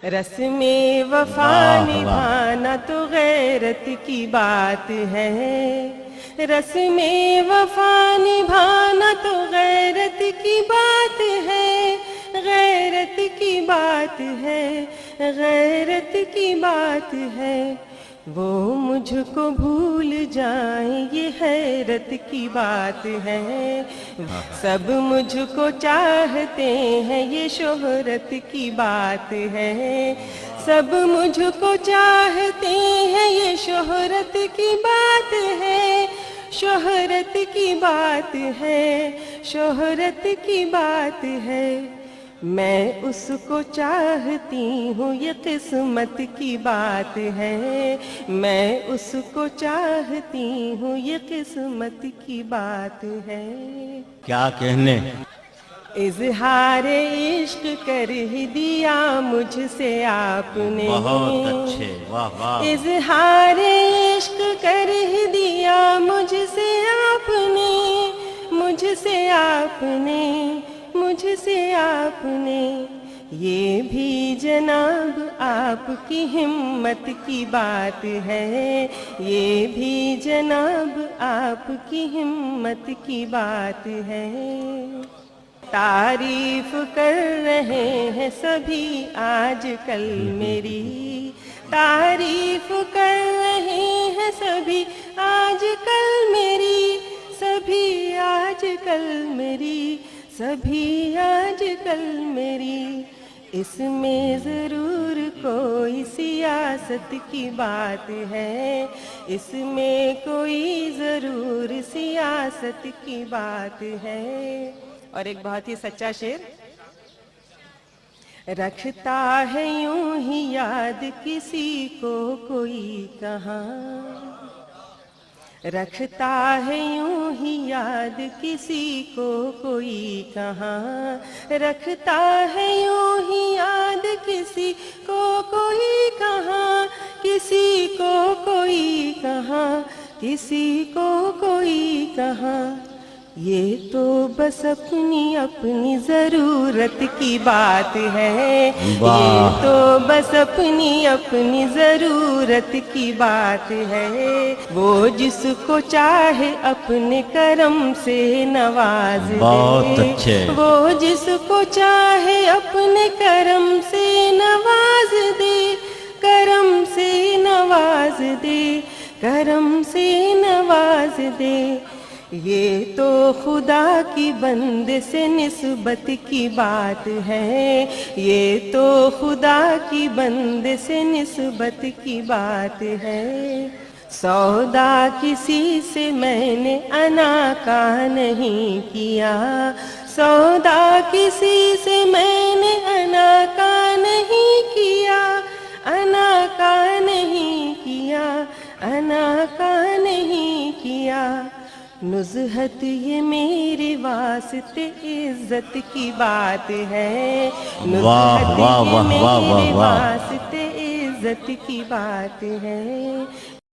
رسم وفا نبھانا تو غیرت کی بات ہے، رسم وفا نبھانا تو غیرت کی بات ہے، غیرت کی بات ہے، غیرت کی بات ہے۔ وہ مجھ کو بھول جائیں یہ حیرت کی بات ہے، سب مجھ کو چاہتے ہیں یہ شہرت کی بات ہے، سب مجھ کو چاہتے ہیں یہ شہرت کی بات ہے، شہرت کی بات ہے، شہرت کی بات ہے۔ میں اس کو چاہتی ہوں یہ قسمت کی بات ہے، میں اس کو چاہتی ہوں یہ قسمت کی بات ہے۔ کیا کہنے، اظہار عشق کر ہی دیا مجھ سے آپ نے، بہت اچھے، واہ واہ۔ اظہار عشق کر ہی دیا مجھ سے آپ نے، مجھ سے آپ نے، مجھ سے آپ نے۔ یہ بھی جناب آپ کی ہمت کی بات ہے، یہ بھی جناب آپ کی ہمت کی بات ہے۔ تعریف کر رہے ہیں سبھی آج کل میری، تعریف کر رہے ہیں سبھی آج کل میری، سبھی آج کل میری، سبھی آج کل میری۔ اس میں ضرور کوئی سیاست کی بات ہے، اس میں کوئی ضرور سیاست کی بات ہے۔ اور ایک بہت ہی سچا شعر، رکھتا ہے یوں ہی یاد کسی کو کوئی کہاں، رکھتا ہے یوں ہی یاد کسی کو کوئی کہاں، رکھتا ہے یوں ہی یاد کسی کو کوئی کہاں، کسی کو کوئی کہاں، کسی کو کوئی کہاں۔ یہ تو بس اپنی اپنی ضرورت کی بات ہے، یہ تو بس اپنی اپنی ضرورت کی بات ہے۔ وہ جس کو چاہے اپنے کرم سے نواز دے، وہ جس کو چاہے اپنے کرم سے نواز دے، کرم سے نواز دے، کرم سے نواز دے۔ یہ تو خدا کی بندے سے نسبت کی بات ہے، یہ تو خدا کی بندے سے نسبت کی بات ہے۔ سودا کسی سے میں نے انا کا نہیں کیا، سودا کسی سے میں نے انا کا نہیں کیا، انا کا نہیں کیا، انا کا نہیں کیا۔ نزہت یہ میرے واسطے عزت کی بات ہے، نزہت یہ میرے واسطے عزت کی بات ہے۔